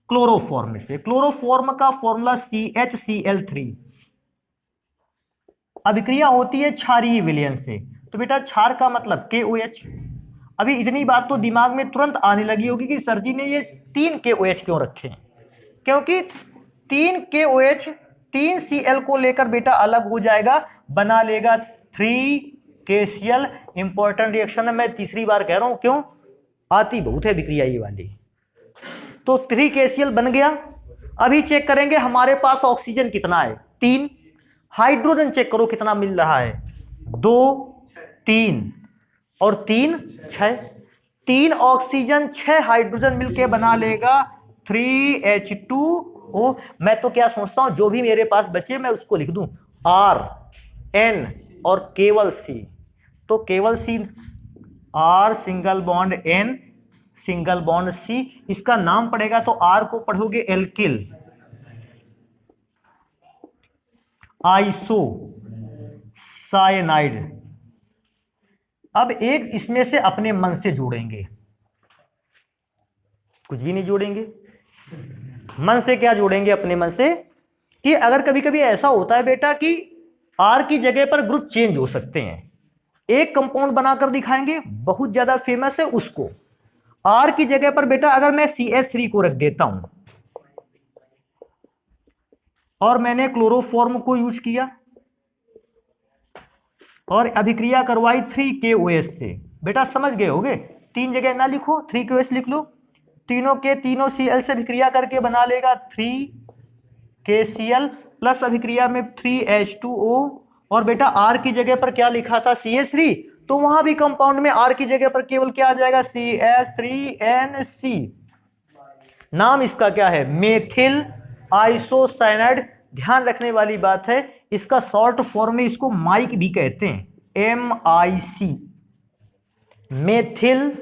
क्लोरोफॉर्म से। क्लोरोफॉर्म का फॉर्मूला CHCl3। अभिक्रिया होती है क्षारीय विलयन से, तो बेटा क्षार का मतलब KOH। अभी इतनी बात तो दिमाग में तुरंत आने लगी होगी कि सर जी ने ये 3 KOH क्यों रखे हैं, क्योंकि 3 KOH 3 Cl को लेकर बेटा अलग हो जाएगा, बना लेगा 3 KCl। इंपॉर्टेंट रिएक्शन है, मैं तीसरी बार कह रहा हूं, क्यों आती बहुत है अभिक्रिया ये वाली। तो 3 KCl बन गया। अभी चेक करेंगे हमारे पास ऑक्सीजन कितना है, 3। हाइड्रोजन चेक करो कितना मिल रहा है, 2 3 और 3 6। 3 ऑक्सीजन 6 हाइड्रोजन मिलके बना लेगा 3H2O। मैं तो क्या सोचता हूं, जो भी मेरे पास बचे मैं उसको लिख दूं R N और केवल C। तो केवल C, R single bond N single bond C, इसका नाम पड़ेगा तो R को पढ़ोगे एल्किल आइसोसाइनाइड। अब एक इसमें से अपने मन से जोड़ेंगे, कुछ भी नहीं जोड़ेंगे, मन से क्या जोड़ेंगे, अपने मन से, कि अगर कभी कभी ऐसा होता है बेटा कि R की जगह पर ग्रुप चेंज हो सकते हैं, एक कंपाउंड बनाकर दिखाएंगे बहुत ज्यादा फेमस है उसको, आर की जगह पर बेटा अगर मैं CH3 को रख देता हूं और मैंने क्लोरोफॉर्म को यूज किया और अभिक्रिया करवाई 3KOH से, बेटा समझ गए होगे, 3 जगह ना लिखो, 3KOH लिख लो, तीनों के तीनों Cl से अभिक्रिया करके बना लेगा 3KCl प्लस अभिक्रिया में 3H2O, और बेटा R की जगह पर क्या लिखा था CH3, तो वहां भी कंपाउंड में R की जगह पर केवल क्या आ जाएगा CH3NC। नाम इसका क्या है, मेथिल आइसोसाइनाइड। ध्यान रखने वाली बात है, इसका शॉर्ट फॉर्म में इसको माइक भी कहते हैं, MIC, मेथिल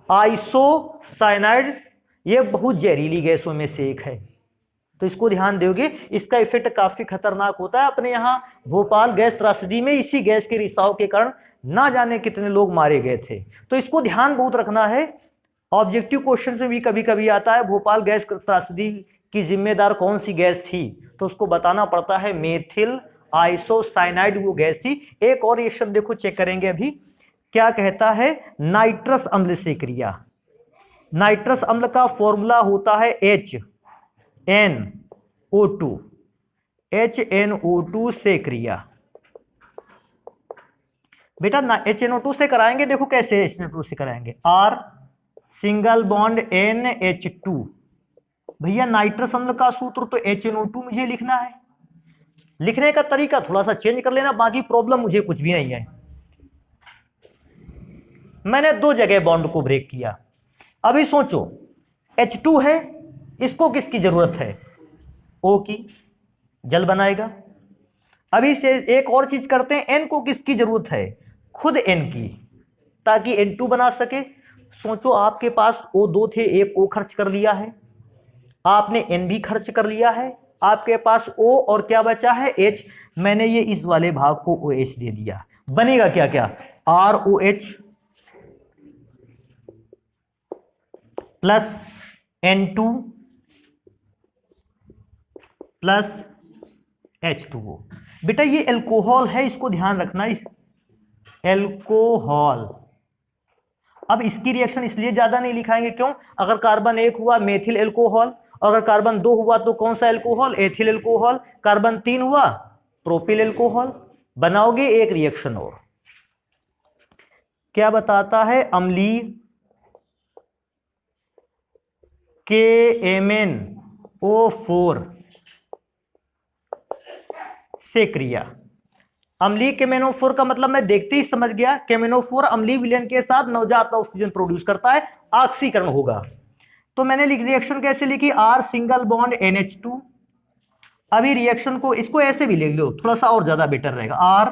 आइसोसाइनाइड। ये बहुत जहरीली गैसों में से एक है, तो इसको ध्यान दोगे, इसका इफेक्ट काफी खतरनाक होता है। अपने यहाँ भोपाल गैस त्रासदी में इसी गैस के रिसाव के कारण ना जाने कितने लोग मारे गए थे, तो इसको ध्यान बहुत रखना है। ऑब्जेक्टिव क्वेश्चन में भी कभी कभी आता है भोपाल गैस त्रासदी की जिम्मेदार कौन सी गैस थी, तो उसको बताना पड़ता है मेथिल आइसोसाइनाइड वो गैस थी। एक और रिएक्शन देखो, चेक करेंगे अभी, क्या कहता है, नाइट्रस अम्ल से क्रिया। नाइट्रस अम्ल का फॉर्मूला होता है HNO2, HNO2 से क्रिया। बेटा HNO2 से कराएंगे, देखो कैसे HNO2 से कराएंगे, R सिंगल बॉन्ड NH2। भैया नाइट्रस अम्ल का सूत्र तो HNO2 मुझे लिखना है, लिखने का तरीका थोड़ा सा चेंज कर लेना, बाकी प्रॉब्लम मुझे कुछ भी नहीं है। मैंने 2 जगह बॉन्ड को ब्रेक किया। अभी सोचो H2 है, इसको किसकी जरूरत है, O की, जल बनाएगा। अभी से एक और चीज करते हैं, N को किसकी जरूरत है, खुद N की, ताकि N2 बना सके। सोचो आपके पास O2 थे, एक O खर्च कर लिया है, आपने N भी खर्च कर लिया है, आपके पास O और क्या बचा है H, मैंने ये इस वाले भाग को OH दे दिया, बनेगा क्या क्या, ROH plus N2 plus H2O। बेटा ये एल्कोहल है, इसको ध्यान रखना, इस एल्कोहल। अब इसकी रिएक्शन इसलिए ज्यादा नहीं लिखाएंगे, क्यों, अगर कार्बन 1 हुआ मेथिल एल्कोहल, और अगर कार्बन 2 हुआ तो कौन सा एल्कोहल, एथिल एल्कोहल, कार्बन 3 हुआ प्रोपिल एल्कोहल। बनाओगे एक रिएक्शन और, क्या बताता है, अम्लीय KMnO4 से क्रिया। अम्लीय KMnO4 का मतलब मैं देखते ही समझ गया, KMnO4 अम्लीय विलयन के साथ नवजात ऑक्सीजन प्रोड्यूस करता है, ऑक्सीकरण होगा। तो मैंने रिएक्शन कैसे लिखी, R सिंगल बॉन्ड NH2। अभी रिएक्शन को इसको ऐसे भी लिख लो, थोड़ा सा और ज्यादा बेटर रहेगा, R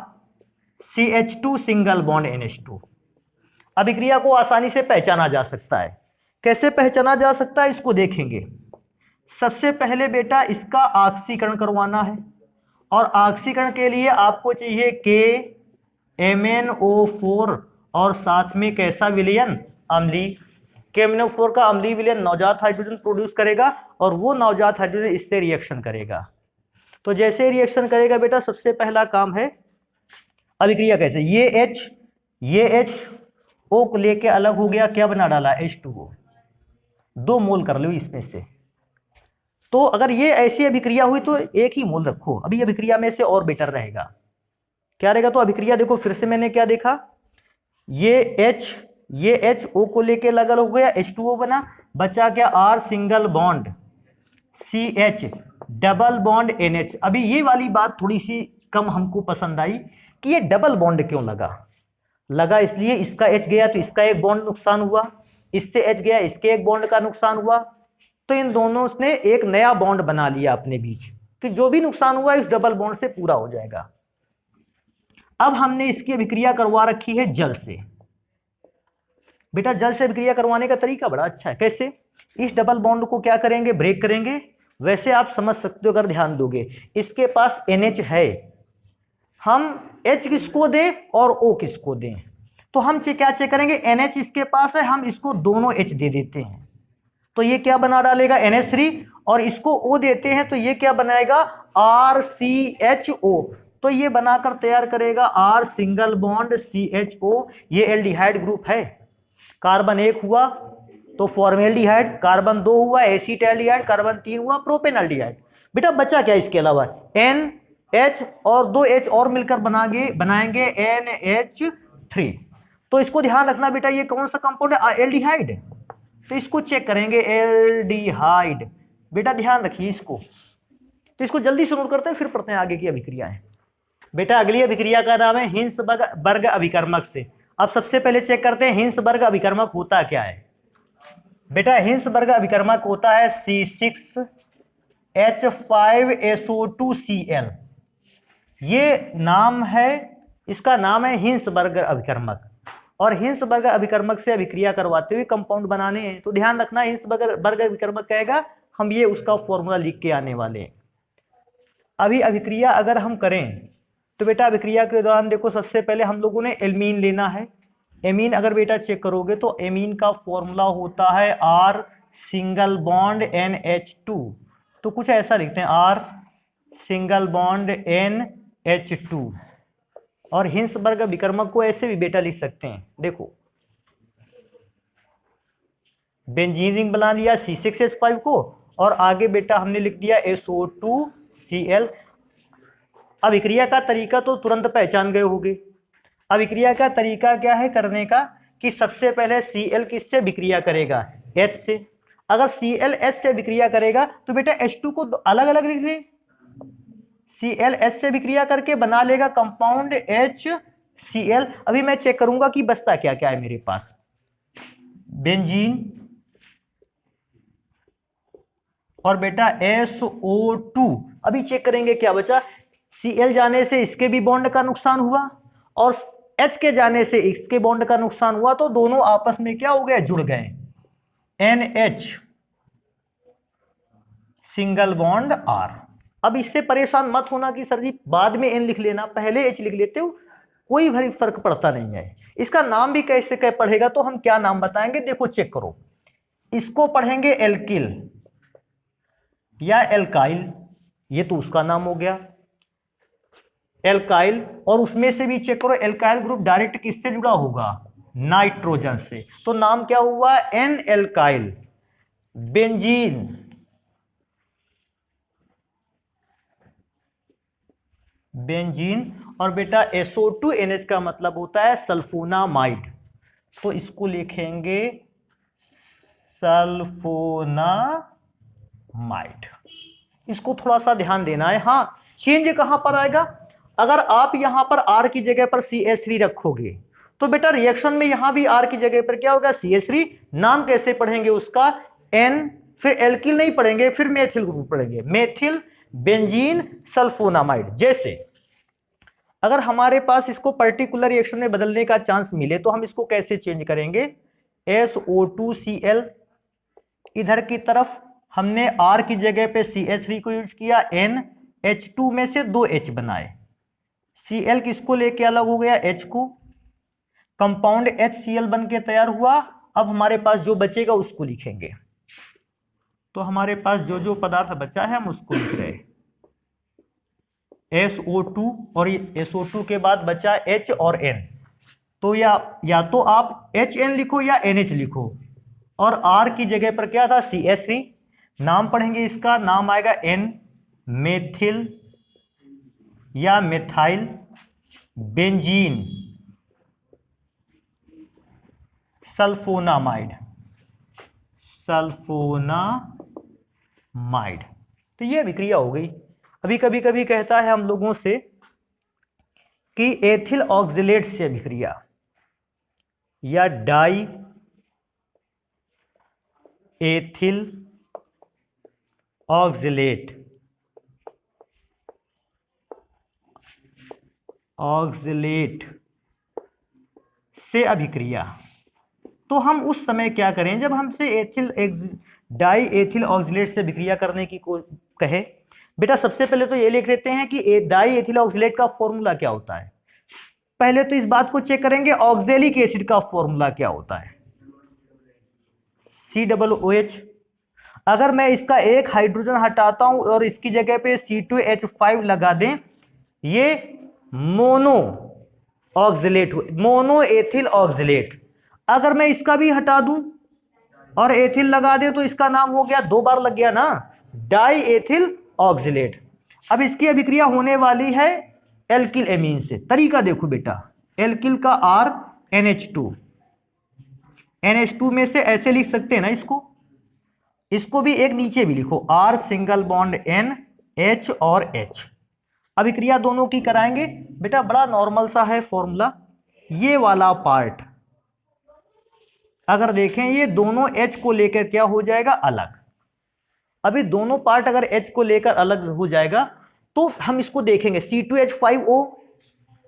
CH2 single bond NH2। अभिक्रिया को आसानी से पहचाना जा सकता है, कैसे पहचाना जा सकता है इसको देखेंगे। सबसे पहले बेटा इसका ऑक्सीकरण करवाना है, और ऑक्सीकरण के लिए आपको चाहिए KMnO4 और साथ में कैसा विलयन, अम्लीय। KMnO4 का अम्लीय विलयन नवजात हाइड्रोजन प्रोड्यूस करेगा, और वो नवजात हाइड्रोजन इससे रिएक्शन करेगा। तो जैसे रिएक्शन करेगा बेटा, सबसे पहला काम है अभिक्रिया कैसे, ये H O को लेके अलग हो गया, क्या बना डाला, H2O, 2 मोल कर लो इसमें से। तो अगर ये ऐसी अभिक्रिया हुई तो 1 ही मोल रखो, अभी अभिक्रिया में से और बेटर रहेगा, क्या रहेगा, तो अभिक्रिया देखो फिर से मैंने क्या देखा, ये H O को लेके अलग हो गया, H2O बना, बचा क्या, R single bond CH double bond NH। अभी ये वाली बात थोड़ी सी कम हमको पसंद आई कि ये डबल बॉन्ड क्यों लगा इसलिए इसका H गया तो इसका एक बॉन्ड नुकसान हुआ, इससे H गया इसके एक बॉन्ड का नुकसान हुआ, तो इन दोनों ने एक नया बॉन्ड बना लिया अपने बीच, कि जो भी नुकसान हुआ इस डबल बॉन्ड से पूरा हो जाएगा। अब हमने इसकी अभिक्रिया करवा रखी है जल से। बेटा जल से अभिक्रिया करवाने का तरीका बड़ा अच्छा है, कैसे, इस डबल बॉन्ड को क्या करेंगे, ब्रेक करेंगे। वैसे आप समझ सकते हो अगर ध्यान दोगे, इसके पास NH है, हम H किसको दें और O किसको दें, तो हम क्या चेक करेंगे, NH इसके पास है, हम इसको दोनों H दे देते हैं, तो ये क्या बना डालेगा, NH3, और इसको O देते हैं तो ये क्या बनाएगा, RCHO। तो ये बनाकर तैयार करेगा R सिंगल बॉन्ड CHO, ये एल्डिहाइड ग्रुप है, कार्बन 1 हुआ, तो फॉर्मेल्डिहाइड कार्बन 2 हुआ, एसीटैल्डिहाइड कार्बन 3 हुआ, प्रोपेनल्डिहाइड। बेटा बचा क्या इसके अलावा, NH और 2 H और मिलकर बनाएंगे NH3। तो इसको ध्यान रखना बेटा, ये कौन सा कंपाउंड है, एल्डिहाइड। तो इसको चेक करेंगे, एल्डिहाइड। बेटा ध्यान रखिए इसको, तो इसको जल्दी से नोट करते हैं, फिर पढ़ते हैं आगे की अभिक्रियाएं। बेटा अगली अभिक्रिया का नाम है हिंसबर्ग अभिकर्मक से। अब सबसे पहले चेक करते हैं हिंसबर्ग अभिकर्मक होता क्या है। बेटा हिंसबर्ग अभिकर्मक होता है C6H5SO2Cl। ये नाम है, इसका नाम है हिंसबर्ग अभिकर्मक। और हिंसबर्ग अभिकर्मक से अभिक्रिया करवाते हुए कंपाउंड बनाने हैं। तो ध्यान रखना, हिंसबर्ग अभिकर्मक कहेगा, हम ये उसका फॉर्मूला लिख के आने वाले हैं। अभी अभिक्रिया अगर हम करें तो बेटा अभिक्रिया के दौरान देखो, सबसे पहले हम लोगों ने एल्मीन लेना है। एमीन अगर बेटा चेक करोगे तो एमीन का फॉर्मूला होता है R सिंगल बॉन्ड NH2। तो कुछ ऐसा लिखते हैं, R सिंगल बॉन्ड NH2। और हिंसबर्ग अभिकर्मक को ऐसे भी बेटा लिख सकते हैं, देखो बेंजीन रिंग बना लिया C6H5 को, और आगे बेटा हमने लिख दिया SO2Cl। अभिक्रिया का तरीका तो तुरंत पहचान गए होंगे। अभिक्रिया का तरीका क्या है करने का, कि सबसे पहले Cl किससे अभिक्रिया करेगा, H से। अगर Cl H से अभिक्रिया करेगा तो बेटा H2 को अलग अलग लिख लें। Cl H से अभिक्रिया करके बना लेगा कंपाउंड HCl। अभी मैं चेक करूंगा कि बचता क्या क्या है मेरे पास, बेंजीन और बेटा SO2। अभी चेक करेंगे क्या बचा, Cl जाने से इसके भी बॉन्ड का नुकसान हुआ और H के जाने से इसके बॉन्ड का नुकसान हुआ, तो दोनों आपस में क्या हो गए, जुड़ गए, NH सिंगल बॉन्ड R। अब इससे परेशान मत होना कि सर जी बाद में N लिख लेना, पहले H लिख लेते हो, कोई भारी फर्क पड़ता नहीं है। इसका नाम भी कैसे क्या पढ़ेगा, तो हम क्या नाम बताएंगे, देखो चेक करो, इसको पढ़ेंगे एल्किल या एल्काइल, ये तो उसका नाम हो गया एल्काइल। और उसमें से भी चेक करो, एल्काइल ग्रुप डायरेक्ट किससे जुड़ा होगा, नाइट्रोजन से। तो नाम क्या हुआ, एन एल्काइल। बेंजीन, बेंजीन और बेटा SO2NH का मतलब होता है सल्फोनामाइड। तो इसको लिखेंगे सल्फोनामाइड। इसको थोड़ा सा ध्यान देना है। हाँ, चेंज कहां पर आएगा, अगर आप यहां पर R की जगह पर CH3 रखोगे तो बेटा रिएक्शन में यहां भी R की जगह पर क्या होगा, CH3। नाम कैसे पढ़ेंगे उसका, N, फिर एल्किल नहीं पढ़ेंगे, फिर मेथिल ग्रुप पढ़ेंगे, मेथिल बेंजीन सल्फोनामाइड। जैसे अगर हमारे पास इसको पर्टिकुलर रिएक्शन में बदलने का चांस मिले तो हम इसको कैसे चेंज करेंगे, SO2Cl, इधर की तरफ हमने R की जगह पे CH3 को यूज किया, NH2 में से 2 H बनाए, Cl किसको लेके अलग हो गया, H को, कंपाउंड HCl बन के तैयार हुआ। अब हमारे पास जो बचेगा उसको लिखेंगे। तो हमारे पास जो जो पदार्थ बचा है हम उसको लिख रहे हैं, SO2 और ये SO2 के बाद बचा H और N। तो या तो आप HN लिखो या NH लिखो, और R की जगह पर क्या था, CH3। नाम पढ़ेंगे इसका, नाम आएगा N मेथिल या मेथाइल बेंजीन सल्फोनामाइड, सल्फोनामाइड। तो ये अभिक्रिया हो गई। अभी कभी कभी कहता है हम लोगों से कि एथिल ऑक्जिलेट से अभिक्रिया या डाई एथिल ऑक्जिलेट से अभिक्रिया। तो हम उस समय क्या करें जब हमसे डाई एथिल ऑक्जिलेट से अभिक्रिया करने की कहे। बेटा सबसे पहले तो ये लिख लेते हैं कि डाई एथिल ऑक्जिलेट का फॉर्मूला क्या होता है। पहले तो इस बात को चेक करेंगे ऑक्जेलिक एसिड का फॉर्मूला क्या होता है, COOH। अगर मैं इसका एक हाइड्रोजन हटाता हूं और इसकी जगह पे C2H5 लगा दें, ये mono oxalate, mono ethyl oxalate. अगर मैं इसका भी हटा दूं और एथिल लगा दे तो इसका नाम हो गया, 2 बार लग गया ना, डाई एथिल ऑक्सिलेट। अब इसकी अभिक्रिया होने वाली है एल्किल एमीन से। तरीका देखो बेटा, एल्किल का R NH2, NH2 में से ऐसे लिख सकते हैं ना इसको भी एक नीचे भी लिखो, R single bond N H और H। अभिक्रिया दोनों की कराएंगे बेटा, बड़ा नॉर्मल सा है फॉर्मूला। ये वाला पार्ट अगर देखें, ये दोनों H को लेकर क्या हो जाएगा, अलग। अभी दोनों पार्ट अगर H को लेकर अलग हो जाएगा तो हम इसको देखेंगे, C2H5O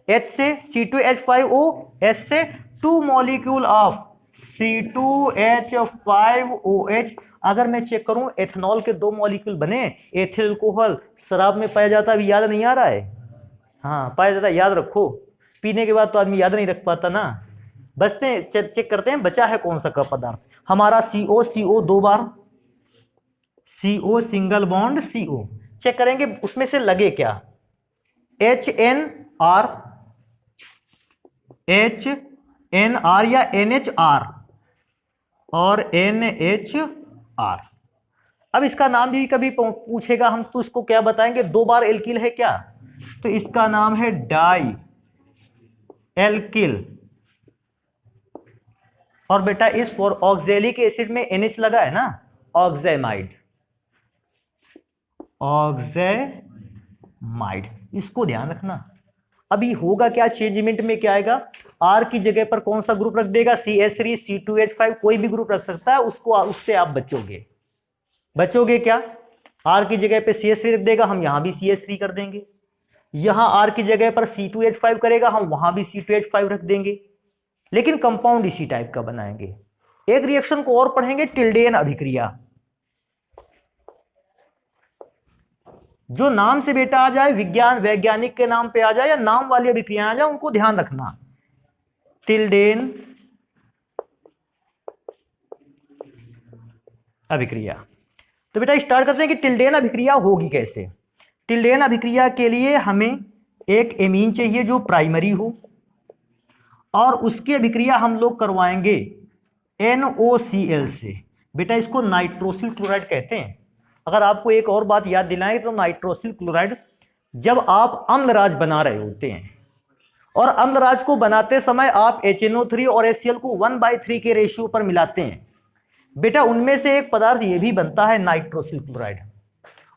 H से, C2H5O H से, 2 मॉलिक्यूल ऑफ C2H5OH। अगर मैं चेक करूं, एथेनॉल के 2 मॉलिक्यूल बने, एथिल अल्कोहल शराब में पाया जाता है, अभी याद नहीं आ रहा है? हाँ पाया जाता है, याद रखो, पीने के बाद तो आदमी याद नहीं रख पाता ना। बचते चेक करते हैं बचा है कौन सा का पदार्थ हमारा, CO 2 बार, CO single bond CO। Check करेंगे उसमें से लगे क्या, HNR या NHR और NHR। अब इसका नाम भी कभी पूछेगा हम तो इसको क्या बताएंगे, 2 बार एल्किल है क्या, तो इसका नाम है डाई एल्किल। और बेटा इस फॉर ऑक्जेलिक एसिड में NH लगा है ना, ऑक्जेमाइड, ऑक्जेमाइड, इसको ध्यान रखना। अभी होगा क्या, चेंजमेंट में क्या आएगा, R की जगह पर कौन सा ग्रुप रख देगा, CH3 C2H5, कोई भी ग्रुप रख सकता है, उसको उससे आप बचोगे क्या, R की जगह पे CH3 रख देगा, हम यहां भी CH3 कर देंगे, यहां R की जगह पर C2H5 करेगा, हम वहां भी C2H5 रख देंगे, लेकिन कंपाउंड इसी टाइप का बनाएंगे। एक रिएक्शन को और पढ़ेंगे, टिल्डेन अभिक्रिया। जो नाम से बेटा आ जाए, वैज्ञानिक के नाम पे आ जाए या नाम वाली अभिक्रिया आ जाए, उनको ध्यान रखना। टिल्डेन अभिक्रिया। तो बेटा स्टार्ट करते हैं कि टिल्डेन अभिक्रिया होगी कैसे। टिल्डेन अभिक्रिया के लिए हमें एक एमीन चाहिए जो प्राइमरी हो, और उसकी अभिक्रिया हम लोग करवाएंगे NOCl से। बेटा इसको नाइट्रोसिल क्लोराइड कहते हैं। अगर आपको एक और बात याद दिलाएं तो नाइट्रोसिल क्लोराइड जब आप अम्लराज बना रहे होते हैं, और अम्लराज को बनाते समय आप HNO3 और HCl को 1/3 के रेशियो पर मिलाते हैं, बेटा उनमें से एक पदार्थ ये भी बनता है नाइट्रोसिल क्लोराइड।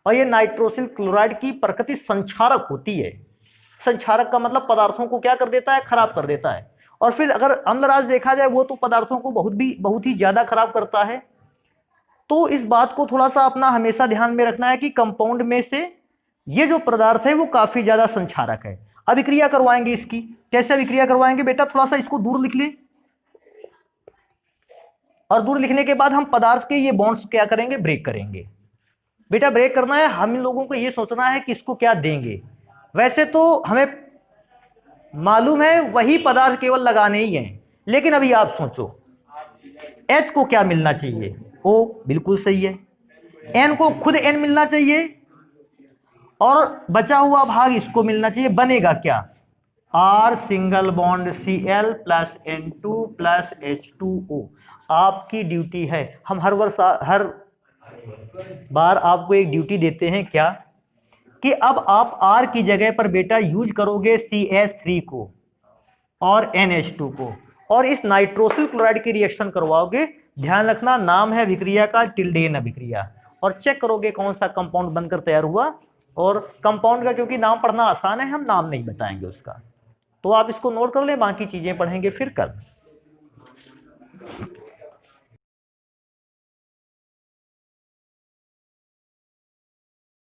और ये नाइट्रोसिल क्लोराइड की प्रकृति संक्षारक होती है। संक्षारक का मतलब पदार्थों को क्या कर देता है, खराब कर देता है। और फिर अगर अम्लराज देखा जाए वो तो पदार्थों को बहुत ही ज्यादा खराब करता है। तो इस बात को थोड़ा सा अपना हमेशा ध्यान में रखना है कि कंपाउंड में से ये जो पदार्थ है वो काफी ज्यादा संक्षारक है। अभिक्रिया करवाएंगे इसकी, कैसे अभिक्रिया करवाएंगे बेटा, थोड़ा सा इसको दूर लिख लें, और दूर लिखने के बाद हम पदार्थ के ये बॉन्ड्स क्या करेंगे, ब्रेक करेंगे। बेटा ब्रेक करना है, हम लोगों को ये सोचना है कि इसको क्या देंगे। वैसे तो हमें मालूम है वही पदार्थ केवल लगाने ही हैं, लेकिन अभी आप सोचो H को क्या मिलना चाहिए, O बिल्कुल सही है, N को खुद N मिलना चाहिए, और बचा हुआ भाग इसको मिलना चाहिए। बनेगा क्या, R single bond Cl plus N2 plus H2O। आपकी ड्यूटी है, हम हर बार आपको एक ड्यूटी देते हैं क्या, कि अब आप R की जगह पर बेटा यूज करोगे CH3 को और NH2 को, और इस नाइट्रोसिल क्लोराइड की रिएक्शन करवाओगे। ध्यान रखना नाम है अभिक्रिया का टिल्डेन अभिक्रिया, और चेक करोगे कौन सा कंपाउंड बनकर तैयार हुआ। और कंपाउंड का क्योंकि नाम पढ़ना आसान है, हम नाम नहीं बताएंगे उसका, तो आप इसको नोट कर लें, बाकी चीजें पढ़ेंगे फिर कल।